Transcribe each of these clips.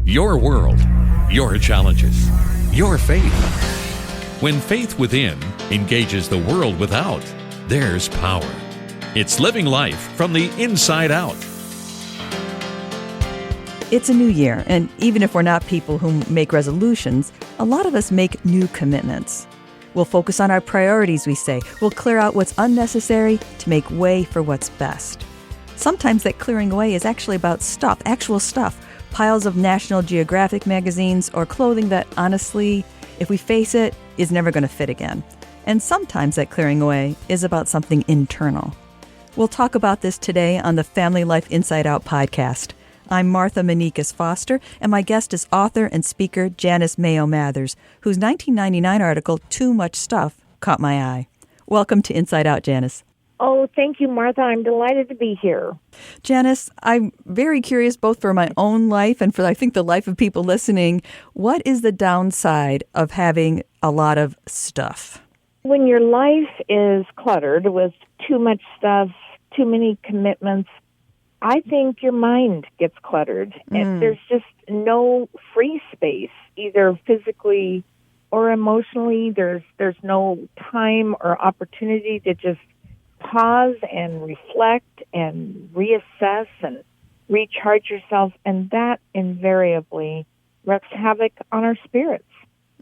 Your world, your challenges, your faith. When faith within engages the world without, there's power. It's living life from the inside out. It's a new year, and even if we're not people who make resolutions, a lot of us make new commitments. We'll focus on our priorities, we say. We'll clear out what's unnecessary to make way for what's best. Sometimes that clearing away is actually about stuff, actual stuff, piles of National Geographic magazines or clothing that, honestly, if we face it, is never going to fit again. And sometimes that clearing away is about something internal. We'll talk about this today on the Family Life Inside Out podcast. I'm Martha Manikas Foster, and my guest is author and speaker Janice Mayo Mathers, whose 1999 article, Too Much Stuff, caught my eye. Welcome to Inside Out, Janice. Oh, thank you, Martha. I'm delighted to be here. Janice, I'm very curious both for my own life and for, I think, the life of people listening. What is the downside of having a lot of stuff? When your life is cluttered with too much stuff, too many commitments, I think your mind gets cluttered, and there's just no free space, either physically or emotionally. There's no time or opportunity to just pause and reflect and reassess and recharge yourself, and that invariably wreaks havoc on our spirits.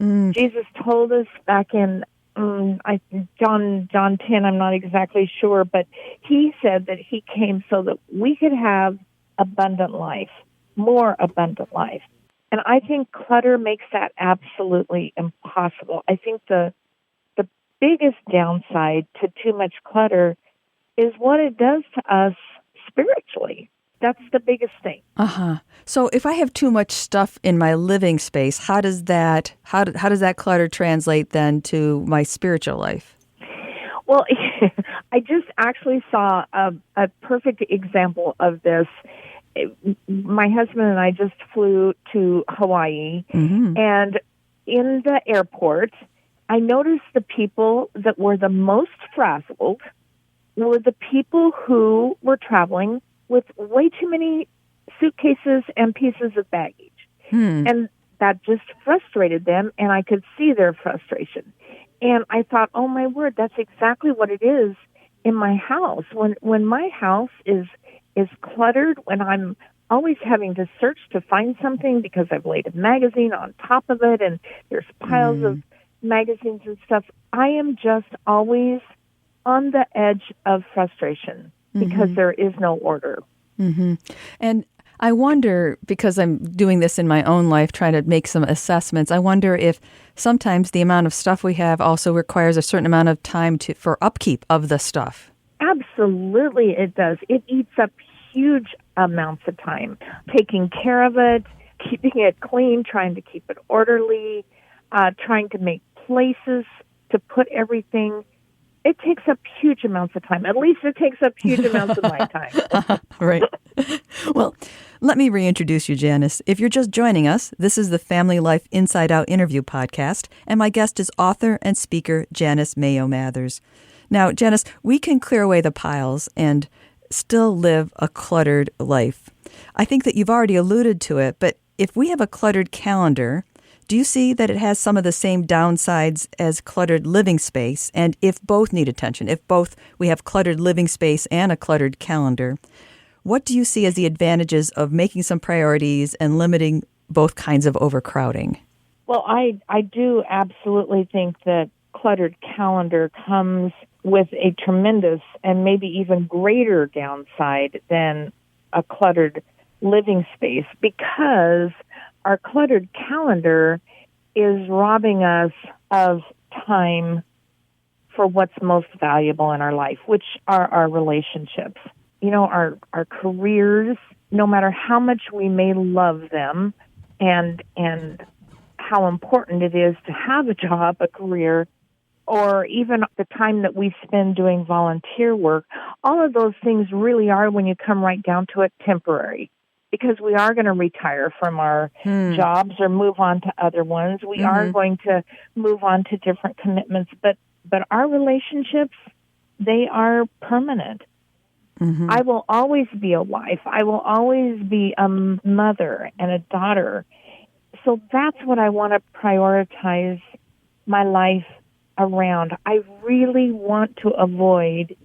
Jesus told us back in John 10, I'm not exactly sure, but he said that he came so that we could have abundant life, more abundant life. And I think clutter makes that absolutely impossible. I think the biggest downside to too much clutter is what it does to us spiritually. That's the biggest thing. So if I have too much stuff in my living space, how does that clutter translate then to my spiritual life? Well, I just actually saw a perfect example of this. My husband and I just flew to Hawaii, and in the airport, I noticed the people that were the most frazzled were the people who were traveling with way too many suitcases and pieces of baggage. And that just frustrated them, and I could see their frustration. And I thought, oh, my word, that's exactly what it is in my house. When my house is cluttered, when I'm always having to search to find something because I've laid a magazine on top of it, and there's piles of magazines and stuff, I am just always on the edge of frustration because there is no order. And I wonder, because I'm doing this in my own life, trying to make some assessments, I wonder if sometimes the amount of stuff we have also requires a certain amount of time for upkeep of the stuff. Absolutely it does. It eats up huge amounts of time. Taking care of it, keeping it clean, trying to keep it orderly, trying to make places to put everything. It takes up huge amounts of time. At least it takes up huge amounts of my time. Right. Well, let me reintroduce you, Janice. If you're just joining us, this is the Family Life Inside Out interview podcast, and my guest is author and speaker Janice Mayo Mathers. Now, Janice, we can clear away the piles and still live a cluttered life. I think that you've already alluded to it, but if we have a cluttered calendar, do you see that it has some of the same downsides as cluttered living space? And if both need attention, if both we have cluttered living space and a cluttered calendar, what do you see as the advantages of making some priorities and limiting both kinds of overcrowding? Well, I do absolutely think that cluttered calendar comes with a tremendous and maybe even greater downside than a cluttered living space, because our cluttered calendar is robbing us of time for what's most valuable in our life, which are our relationships. You know, our careers, no matter how much we may love them and how important it is to have a job, a career, or even the time that we spend doing volunteer work, all of those things really are, when you come right down to it, temporary. Because we are going to retire from our jobs or move on to other ones. We are going to move on to different commitments. But our relationships, they are permanent. I will always be a wife. I will always be a mother and a daughter. So that's what I want to prioritize my life around. I really want to avoid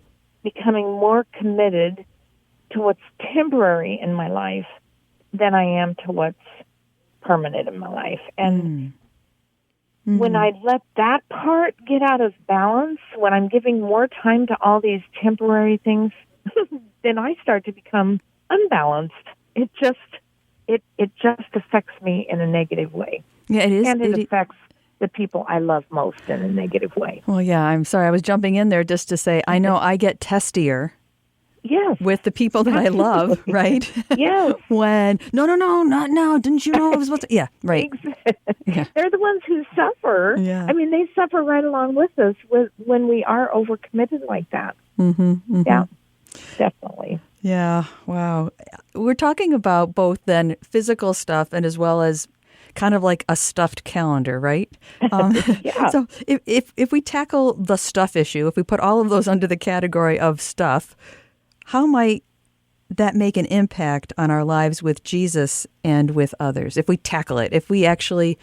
becoming more committed to what's temporary in my life than I am to what's permanent in my life. And when I let that part get out of balance, when I'm giving more time to all these temporary things, then I start to become unbalanced. It just affects me in a negative way. Yeah, it is. And it affects the people I love most in a negative way. Well, yeah, I'm sorry. I was jumping in there just to say, I know I get testier. Yes. With the people that I love, right? Yes. When, no, not now. Didn't you know it was supposed to? Yeah, right. Exactly. Yeah. They're the ones who suffer. Yeah. I mean, they suffer right along with us when we are overcommitted like that. Yeah, definitely. Yeah, wow. We're talking about both then physical stuff and as well as kind of like a stuffed calendar, right? Yeah. So if we tackle the stuff issue, if we put all of those under the category of stuff, how might that make an impact on our lives with Jesus and with others? If we tackle it, if we actually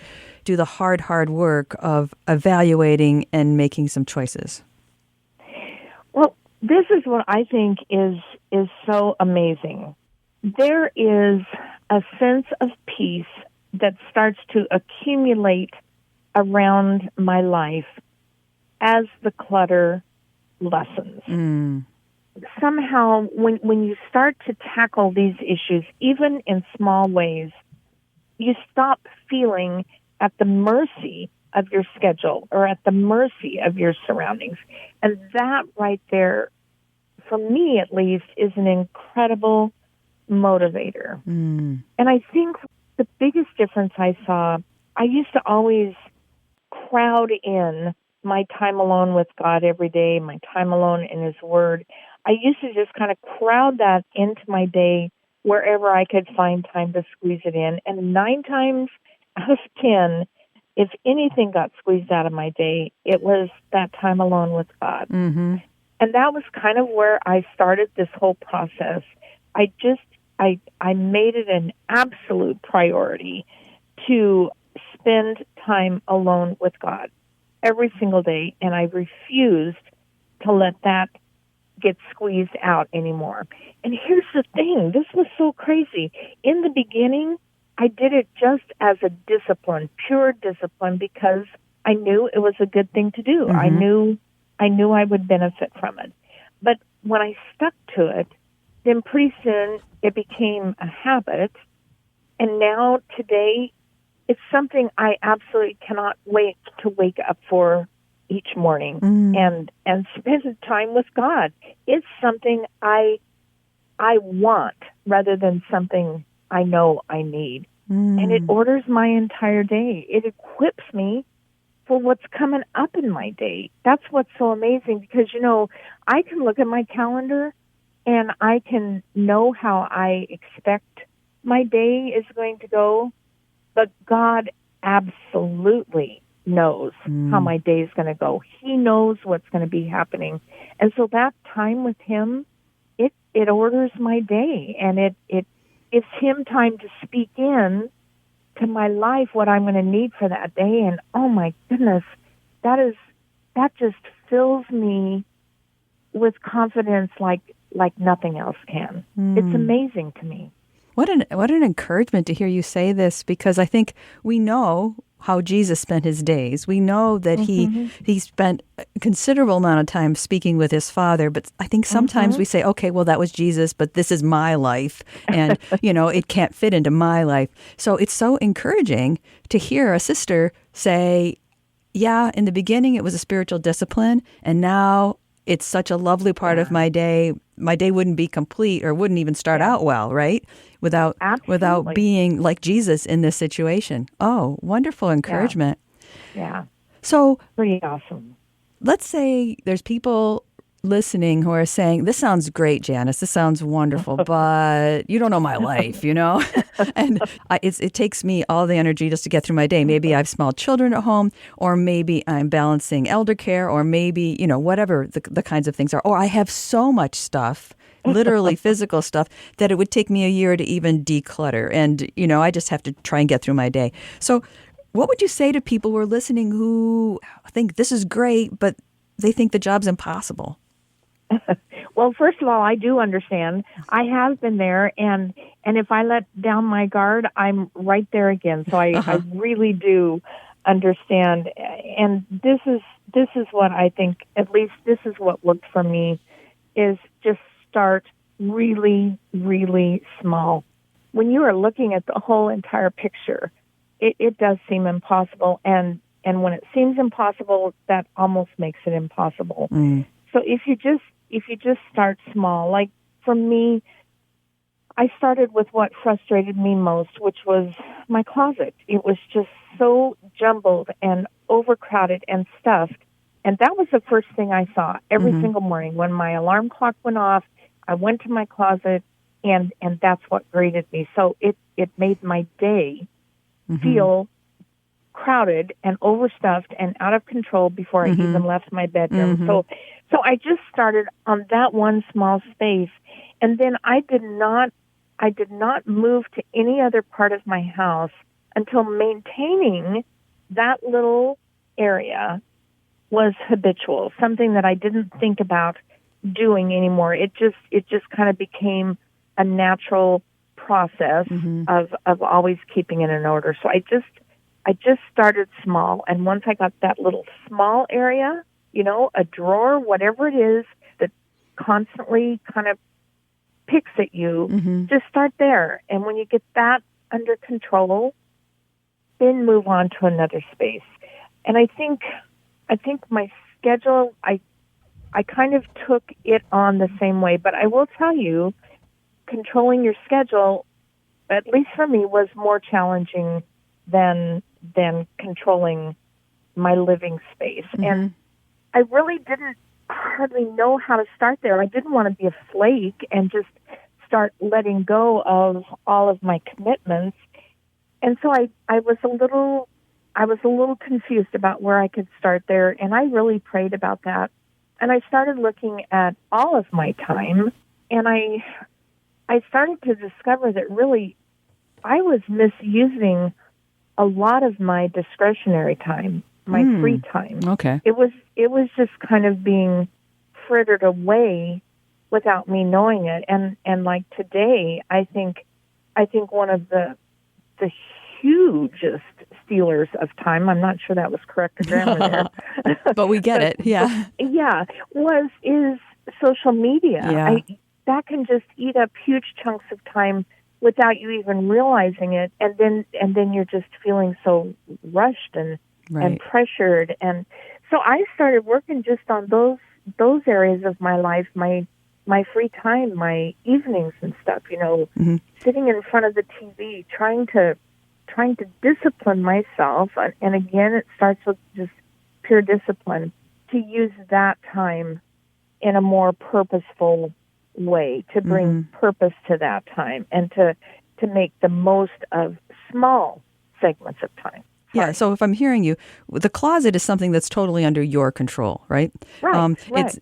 do the hard work of evaluating and making some choices. Well, this is what I think is so amazing. There is a sense of peace that starts to accumulate around my life as the clutter lessens. Somehow, when you start to tackle these issues, even in small ways, you stop feeling at the mercy of your schedule or at the mercy of your surroundings. And that right there, for me at least, is an incredible motivator. And I think the biggest difference I saw, I used to always crowd in my time alone with God every day, my time alone in His Word. I used to just kind of crowd that into my day wherever I could find time to squeeze it in. And 9 times out of 10, if anything got squeezed out of my day, it was that time alone with God. And that was kind of where I started this whole process. I made it an absolute priority to spend time alone with God every single day, and I refused to let that get squeezed out anymore. And here's the thing, this was so crazy. In the beginning, I did it just as a discipline, pure discipline, because I knew it was a good thing to do. I knew I would benefit from it. But when I stuck to it, then pretty soon it became a habit. And now today, it's something I absolutely cannot wait to wake up for each morning and spend time with God. It's something I want rather than something I know I need. And it orders my entire day. It equips me for what's coming up in my day. That's what's so amazing because, I can look at my calendar and I can know how I expect my day is going to go, but God absolutely knows how my day is going to go. He knows what's going to be happening. And so that time with Him, it orders my day, and it gives Him time to speak in to my life what I'm going to need for that day. And oh my goodness, that just fills me with confidence like nothing else can. It's amazing to me. What an encouragement to hear you say this, because I think we know how Jesus spent His days. We know that he spent a considerable amount of time speaking with His Father, but I think sometimes we say, okay, well, that was Jesus, but this is my life, and, it can't fit into my life. So it's so encouraging to hear a sister say, yeah, in the beginning it was a spiritual discipline, and now it's such a lovely part of my day. My day wouldn't be complete or wouldn't even start out well, right? Without being like Jesus in this situation. Oh, wonderful encouragement. Yeah. So pretty awesome. Let's say there's people listening who are saying, this sounds great, Janice. This sounds wonderful, but you don't know my life, And it takes me all the energy just to get through my day. Maybe I have small children at home, or maybe I'm balancing elder care, or maybe, whatever the kinds of things are. Or I have so much stuff literally physical stuff, that it would take me a year to even declutter. And, I just have to try and get through my day. So what would you say to people who are listening who think this is great, but they think the job's impossible? Well, first of all, I do understand. I have been there, and if I let down my guard, I'm right there again. So I really do understand. And this is what I think, at least this is what worked for me, is just start really, really small. When you are looking at the whole entire picture, it does seem impossible. And when it seems impossible, that almost makes it impossible. So if you just start small, like for me, I started with what frustrated me most, which was my closet. It was just so jumbled and overcrowded and stuffed. And that was the first thing I saw every single morning. When my alarm clock went off, I went to my closet, and that's what greeted me. So it made my day feel crowded and overstuffed and out of control before I even left my bedroom. So I just started on that one small space, and then I did not move to any other part of my house until maintaining that little area was habitual, something that I didn't think about doing anymore. It just kind of became a natural process of always keeping it in order. So I just started small, and once I got that little small area, a drawer, whatever it is that constantly kind of picks at you, just start there. And when you get that under control, then move on to another space. And I think my schedule, I kind of took it on the same way, but I will tell you, controlling your schedule, at least for me, was more challenging than controlling my living space. And I really didn't hardly know how to start there. I didn't want to be a flake and just start letting go of all of my commitments. And so I was a little confused about where I could start there, and I really prayed about that. And I started looking at all of my time, and I started to discover that really I was misusing a lot of my discretionary time, my free time. Okay. It was just kind of being frittered away without me knowing it. And like today, I think one of the hugest stealers of time, I'm not sure that was correct grammar there. But we get it, yeah. Yeah, is social media. Yeah. That can just eat up huge chunks of time without you even realizing it, and then you're just feeling so rushed and pressured. And so I started working just on those areas of my life, my free time, my evenings and stuff, sitting in front of the TV, trying to discipline myself. And again, it starts with just pure discipline, to use that time in a more purposeful way, to bring purpose to that time, and to make the most of small segments of time. Yeah, so if I'm hearing you, the closet is something that's totally under your control, right? Right.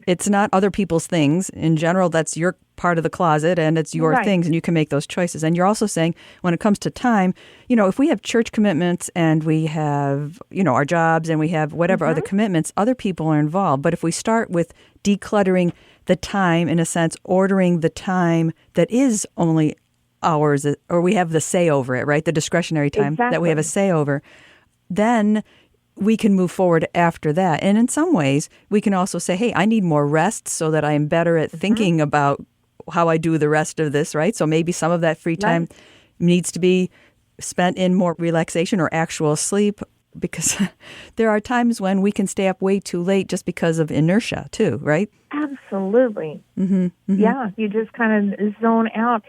It's not other people's things. In general, that's your part of the closet, and it's your things, and you can make those choices. And you're also saying, when it comes to time, if we have church commitments and we have, our jobs and we have whatever other commitments, other people are involved. But if we start with decluttering the time, in a sense, ordering the time that is only ours, or we have the say over it, right? The discretionary time that we have a say over, then we can move forward after that. And in some ways, we can also say, hey, I need more rest so that I'm better at thinking about how I do the rest of this, right? So maybe some of that free time needs to be spent in more relaxation or actual sleep, because there are times when we can stay up way too late just because of inertia too, right? Absolutely. Yeah, you just kind of zone out.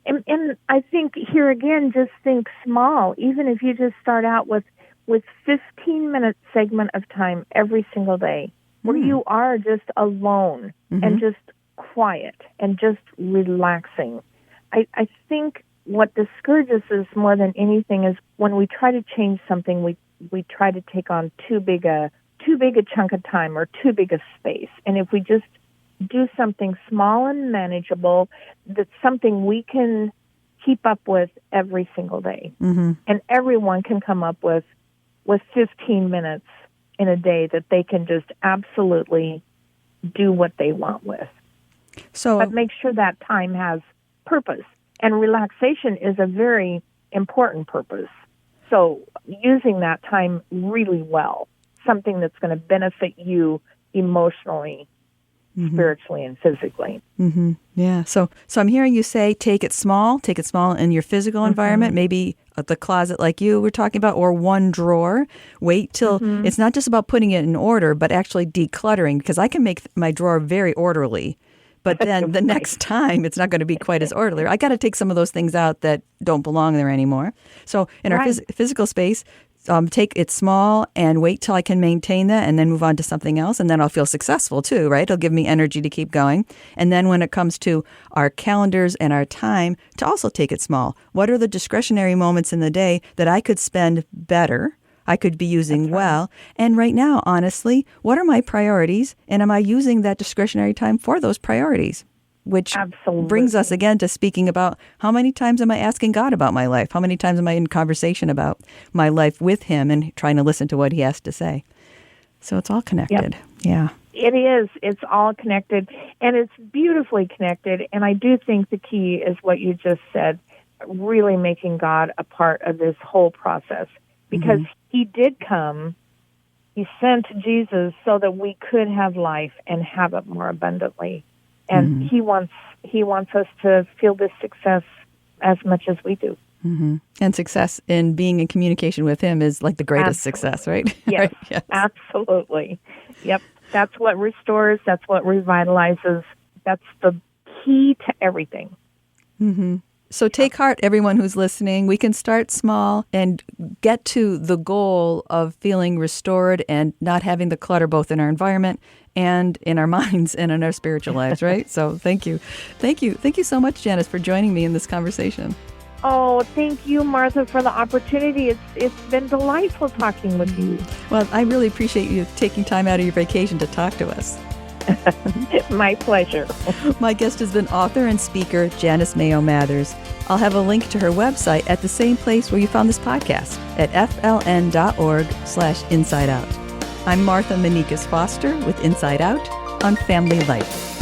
And I think here again, just think small. Even if you just start out with 15-minute segment of time every single day where you are just alone and just quiet and just relaxing. I think what discourages us more than anything is when we try to change something, we try to take on too big a chunk of time or too big a space. And if we just do something small and manageable that's something we can keep up with every single day. Mm-hmm. And everyone can come up with 15 minutes in a day that they can just absolutely do what they want with. But make sure that time has purpose. And relaxation is a very important purpose. So using that time really well, something that's going to benefit you emotionally, spiritually, and physically. Mm-hmm. Yeah. So I'm hearing you say take it small in your physical environment, maybe the closet like you were talking about, or one drawer. Wait till it's not just about putting it in order, but actually decluttering, because I can make my drawer very orderly. But then the next time, it's not going to be quite as orderly. I got to take some of those things out that don't belong there anymore. So in our physical space, take it small and wait till I can maintain that and then move on to something else. And then I'll feel successful too, right? It'll give me energy to keep going. And then when it comes to our calendars and our time, to also take it small. What are the discretionary moments in the day that I could spend better? I could be using well. And right now, honestly, what are my priorities? And am I using that discretionary time for those priorities? Which brings us again to speaking about how many times am I asking God about my life? How many times am I in conversation about my life with him and trying to listen to what he has to say? So it's all connected. Yep. Yeah. It is. It's all connected, and it's beautifully connected. And I do think the key is what you just said, really making God a part of this whole process. Because he did come, he sent Jesus so that we could have life and have it more abundantly. And he wants us to feel this success as much as we do. Mm-hmm. And success in being in communication with him is like the greatest success, right? Yes, Yes, absolutely. Yep, that's what restores, that's what revitalizes, that's the key to everything. Mm-hmm. So take heart, everyone who's listening. We can start small and get to the goal of feeling restored and not having the clutter both in our environment and in our minds and in our spiritual lives, right? So thank you. Thank you. Thank you so much, Janice, for joining me in this conversation. Oh, thank you, Martha, for the opportunity. It's been delightful talking with you. Well, I really appreciate you taking time out of your vacation to talk to us. My pleasure. My guest has been author and speaker Janice Mayo Mathers. I'll have a link to her website at the same place where you found this podcast at fln.org/insideout. I'm Martha Manikas Foster with Inside Out on Family Life.